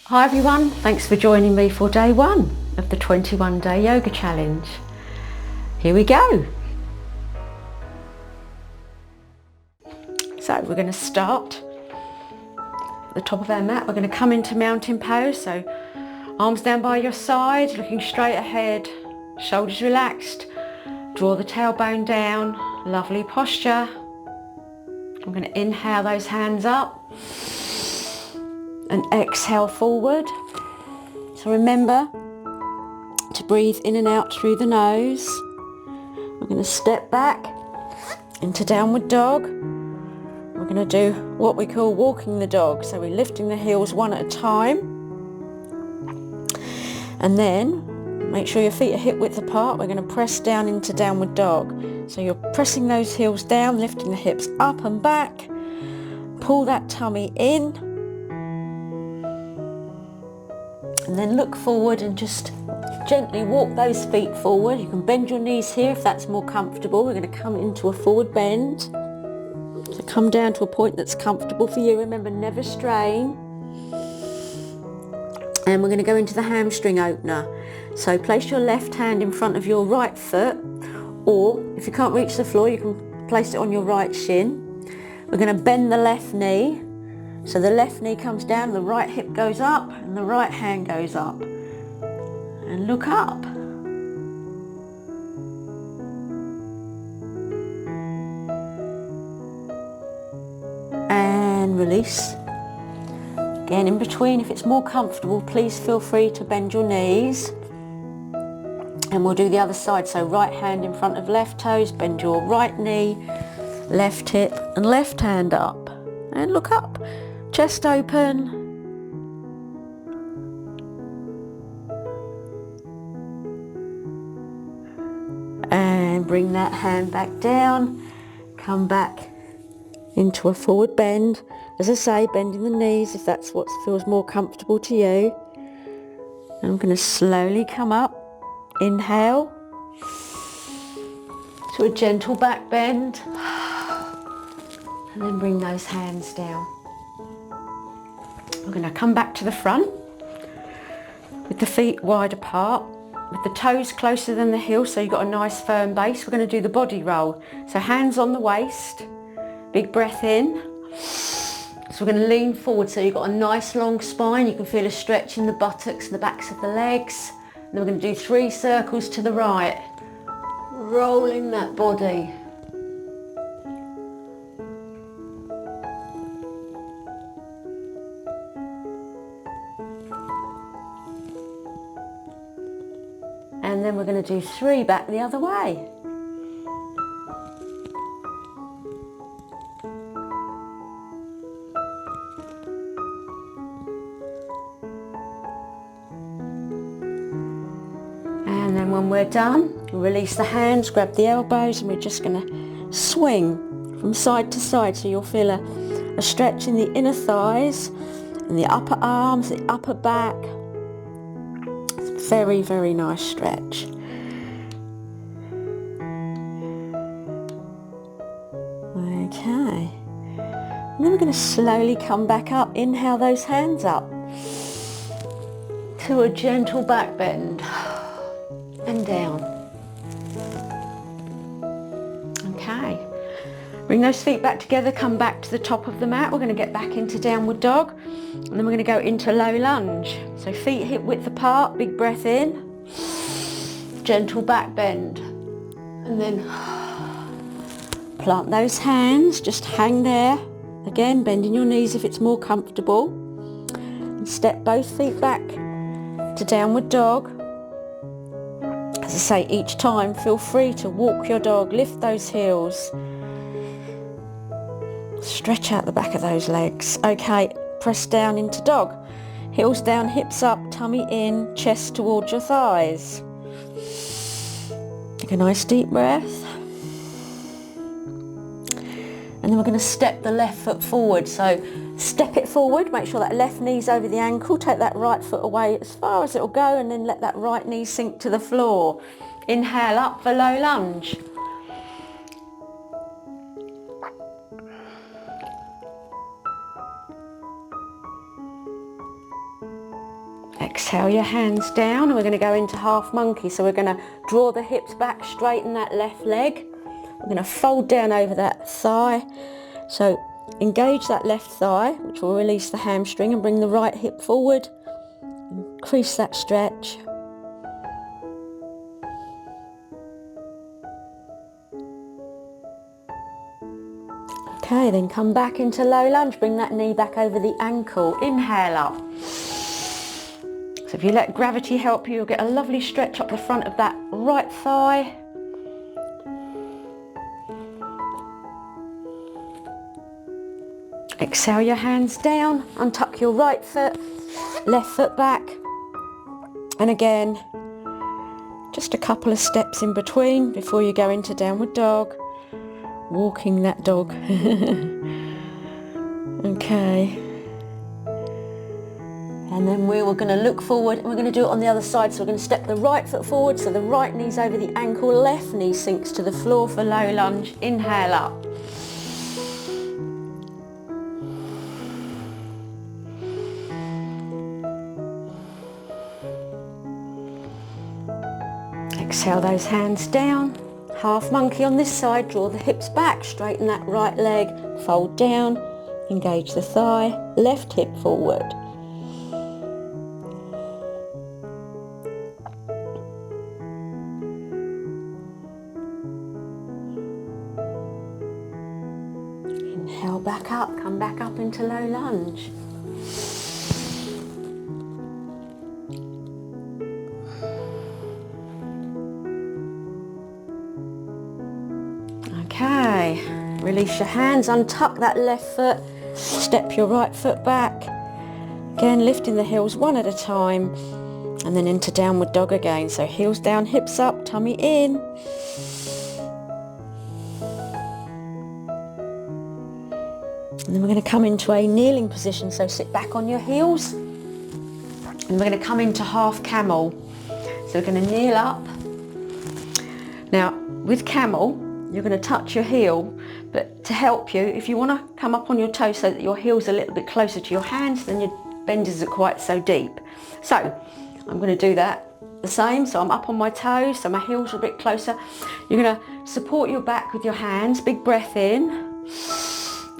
Hi everyone, thanks for joining me for day one of the 21-day yoga challenge. Here we go. So we're going to start at the top of our mat. We're going to come into mountain pose, so arms down by your side, looking straight ahead, shoulders relaxed, draw the tailbone down, lovely posture. I'm going to inhale those hands up and exhale forward. So remember to breathe in and out through the nose. We're going to step back into downward dog. We're going to do what we call walking the dog. So we're lifting the heels one at a time. And then make sure your feet are hip width apart. We're going to press down into downward dog. So you're pressing those heels down, lifting the hips up and back. Pull that tummy in. And then look forward and just gently walk those feet forward. You can bend your knees here if that's more comfortable. We're going to come into a forward bend. So come down to a point that's comfortable for you. Remember, never strain. And we're going to go into the hamstring opener. So place your left hand in front of your right foot, or if you can't reach the floor, you can place it on your right shin. We're going to bend the left knee. So the left knee comes down, the right hip goes up, and the right hand goes up. And look up. And release. Again, in between, if it's more comfortable, please feel free to bend your knees. And we'll do the other side. So right hand in front of left toes, bend your right knee, left hip, and left hand up. And look up. Chest open. And bring that hand back down. Come back into a forward bend. As I say, bending the knees if that's what feels more comfortable to you. And I'm going to slowly come up. Inhale to a gentle back bend. And then bring those hands down. We're going to come back to the front with the feet wide apart, with the toes closer than the heels, so you've got a nice firm base. We're going to do the body roll. So hands on the waist, big breath in. So we're going to lean forward so you've got a nice long spine. You can feel a stretch in the buttocks and the backs of the legs. And then we're going to do 3 circles to the right, rolling that body. And then we're going to do 3 back the other way. And then when we're done, release the hands, grab the elbows, and we're just going to swing from side to side. So you'll feel a stretch in the inner thighs and the upper arms, the upper back. Very, very nice stretch. Okay. And then we're going to slowly come back up. Inhale those hands up to a gentle back bend and down. Okay. Bring those feet back together. Come back to the top of the mat. We're going to get back into downward dog. And then we're going to go into low lunge. So feet hip width apart, big breath in, gentle back bend, and then plant those hands, just hang there. Again, bending your knees if it's more comfortable. And step both feet back to downward dog. As I say, each time feel free to walk your dog, lift those heels. Stretch out the back of those legs. Okay. Press down into dog. Heels down, hips up, tummy in, chest towards your thighs. Take a nice deep breath. And then we're going to step the left foot forward. So step it forward, make sure that left knee's over the ankle, take that right foot away as far as it'll go, and then let that right knee sink to the floor. Inhale up for low lunge. Exhale your hands down, and we're going to go into half monkey. So we're going to draw the hips back, straighten that left leg. We're going to fold down over that thigh. So engage that left thigh, which will release the hamstring, and bring the right hip forward. Increase that stretch. Okay, then come back into low lunge. Bring that knee back over the ankle. Inhale up. So if you let gravity help you, you'll get a lovely stretch up the front of that right thigh. Exhale your hands down, untuck your right foot, left foot back. And again, just a couple of steps in between before you go into downward dog. Walking that dog. Okay. And then we're going to look forward, and we're going to do it on the other side. So we're going to step the right foot forward, so the right knee's over the ankle, left knee sinks to the floor for low lunge. Inhale up. Exhale those hands down. Half monkey on this side. Draw the hips back, straighten that right leg, fold down, engage the thigh, left hip forward. Inhale back up, come back up into low lunge. Okay, release your hands, untuck that left foot, step your right foot back. Again, lifting the heels one at a time, and then into downward dog again. So heels down, hips up, tummy in. And then we're going to come into a kneeling position, so sit back on your heels. And we're going to come into half camel. So we're going to kneel up. Now, with camel, you're going to touch your heel, but to help you, if you want to come up on your toes so that your heel's a little bit closer to your hands, then your bend isn't quite so deep. So I'm going to do that the same. So I'm up on my toes, so my heels are a bit closer. You're going to support your back with your hands, big breath in,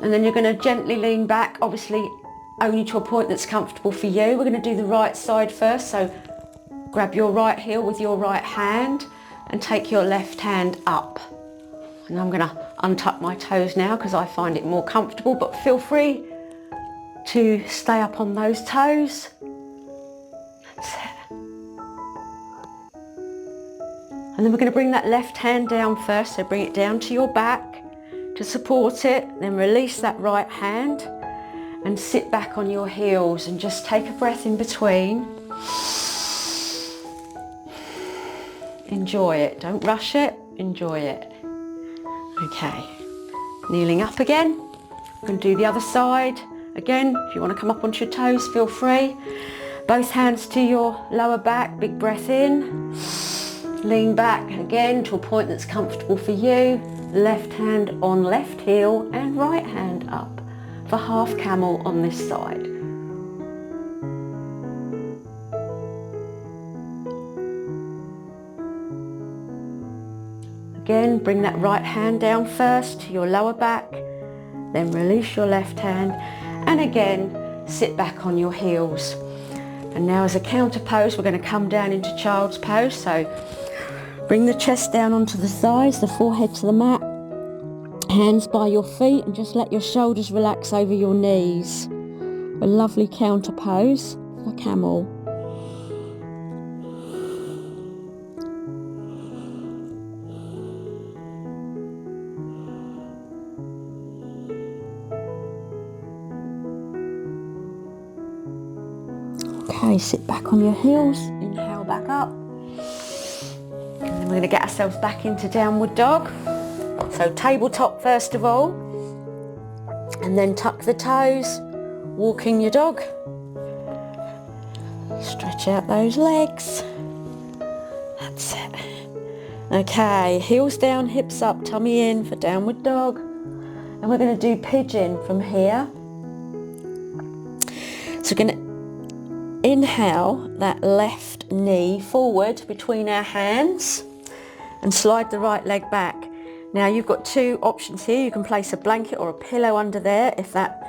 and then you're going to gently lean back, obviously only to a point that's comfortable for you. We're going to do the right side first, so grab your right heel with your right hand and take your left hand up. And I'm going to untuck my toes now because I find it more comfortable, but feel free to stay up on those toes. That's it. And then we're going to bring that left hand down first, so bring it down to your back to support it, then release that right hand and sit back on your heels and just take a breath in between. Enjoy it, don't rush it, enjoy it. Okay, kneeling up again. We're going to do the other side. Again, if you want to come up onto your toes, feel free. Both hands to your lower back, big breath in. Lean back again to a point that's comfortable for you. Left hand on left heel and right hand up for half camel on this side. Again, bring that right hand down first to your lower back, then release your left hand, and again, sit back on your heels. And now as a counter pose, we're going to come down into child's pose. So bring the chest down onto the thighs, the forehead to the mat, hands by your feet, and just let your shoulders relax over your knees. A lovely counter pose for camel. Okay, sit back on your heels, inhale back up. And then we're going to get ourselves back into downward dog. So tabletop first of all, and then tuck the toes, walking your dog. Stretch out those legs. That's it. Okay, heels down, hips up, tummy in for downward dog. And we're going to do pigeon from here. So we're going to inhale that left knee forward between our hands and slide the right leg back. Now you've got two options here. You can place a blanket or a pillow under there if that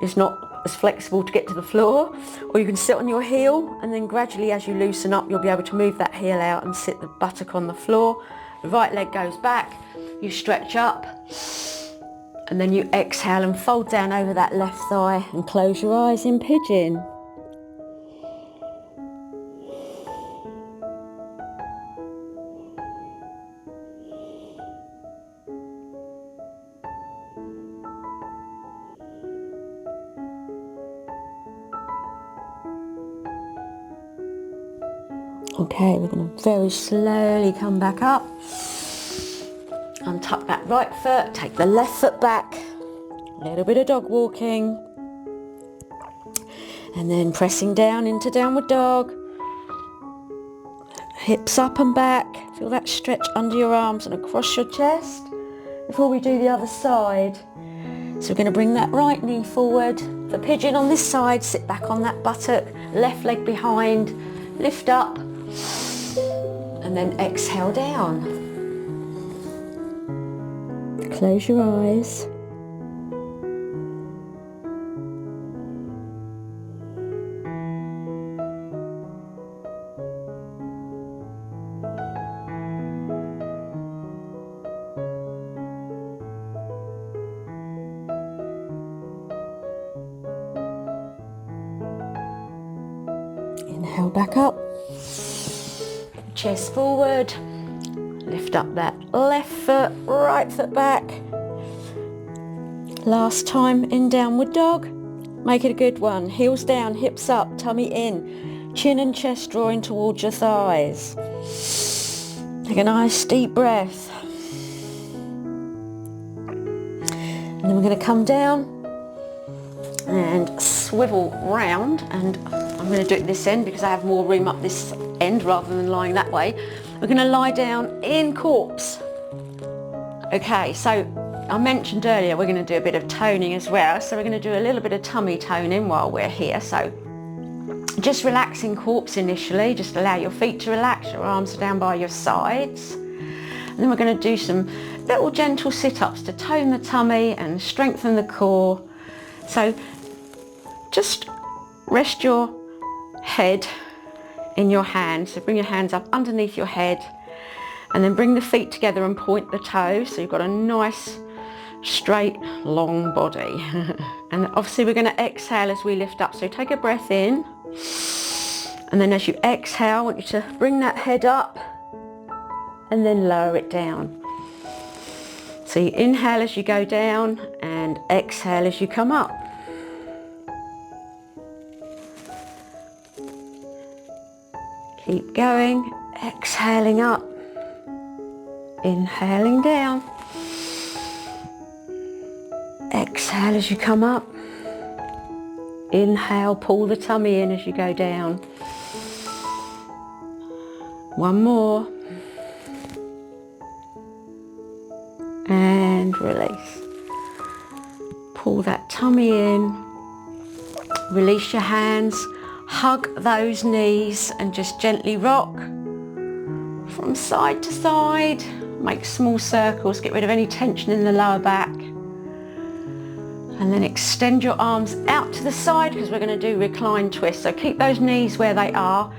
is not as flexible to get to the floor, or you can sit on your heel, and then gradually as you loosen up you'll be able to move that heel out and sit the buttock on the floor. The right leg goes back, you stretch up, and then you exhale and fold down over that left thigh and close your eyes in pigeon. Okay, we're going to very slowly come back up. Untuck that right foot, take the left foot back, a little bit of dog walking, and then pressing down into downward dog. Hips up and back, feel that stretch under your arms and across your chest before we do the other side. So we're going to bring that right knee forward. For pigeon on this side, sit back on that buttock, left leg behind, lift up, and then exhale down. Close your eyes. Inhale back up. Chest forward, lift up that left foot, right foot back. Last time in downward dog. Make it a good one. Heels down, hips up, tummy in, chin and chest drawing towards your thighs. Take a nice deep breath. And then we're going to come down and swivel round, and I'm going to do it this end because I have more room up this end rather than lying that way. We're going to lie down in corpse. Okay, so I mentioned earlier we're going to do a bit of toning as well, so we're going to do a little bit of tummy toning while we're here. So just relaxing corpse initially, just allow your feet to relax, your arms are down by your sides, and then we're going to do some little gentle sit-ups to tone the tummy and strengthen the core. So just rest your head in your hands, so bring your hands up underneath your head, and then bring the feet together and point the toes, so you've got a nice straight long body. And obviously we're going to exhale as we lift up, so take a breath in, and then as you exhale I want you to bring that head up and then lower it down. So you inhale as you go down and exhale as you come up. Keep going, exhaling up, inhaling down, exhale as you come up, inhale, pull the tummy in as you go down. One more, and release. Pull that tummy in, release your hands. Hug those knees and just gently rock from side to side. Make small circles, get rid of any tension in the lower back. And then extend your arms out to the side because we're going to do reclined twist. So keep those knees where they are.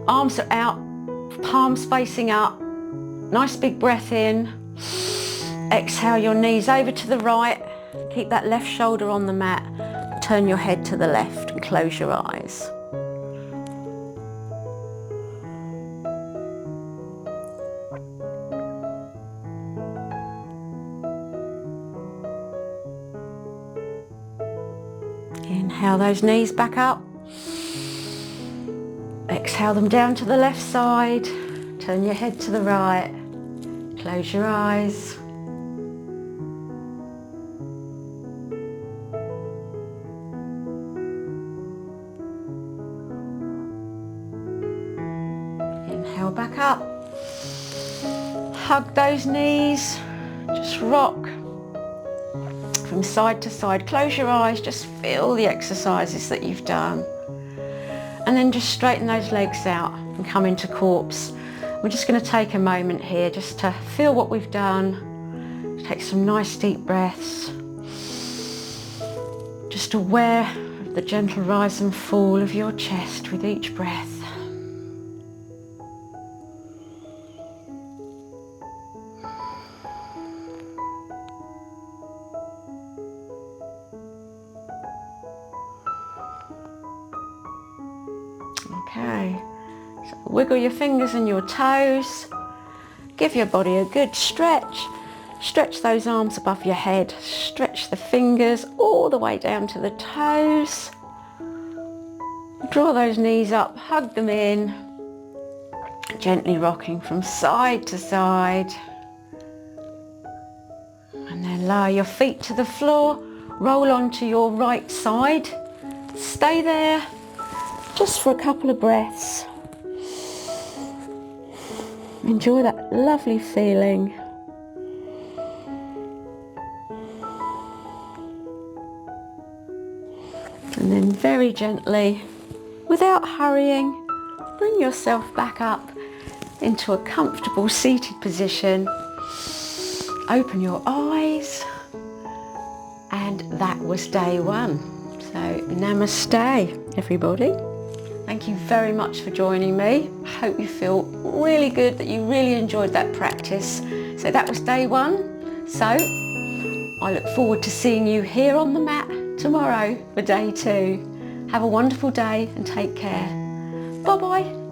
Arms are out, palms facing up. Nice big breath in. Exhale your knees over to the right. Keep that left shoulder on the mat. Turn your head to the left and close your eyes. Inhale those knees back up. Exhale them down to the left side. Turn your head to the right. Close your eyes. Inhale back up. Hug those knees. Just rock from side to side. Close your eyes, just feel the exercises that you've done. and then just straighten those legs out and come into corpse. We're just going to take a moment here just to feel what we've done. Take some nice deep breaths. Just aware of the gentle rise and fall of your chest with each breath. Okay, so wiggle your fingers and your toes. Give your body a good stretch. Stretch those arms above your head. Stretch the fingers all the way down to the toes. Draw those knees up, hug them in. Gently rocking from side to side. And then lower your feet to the floor. Roll onto your right side. Stay there just for a couple of breaths. Enjoy that lovely feeling. And then very gently, without hurrying, bring yourself back up into a comfortable seated position. Open your eyes. And that was day one. So namaste, everybody. Thank you very much for joining me. I hope you feel really good, that you really enjoyed that practice. So that was day one. So I look forward to seeing you here on the mat tomorrow for day two. Have a wonderful day and take care. Bye bye.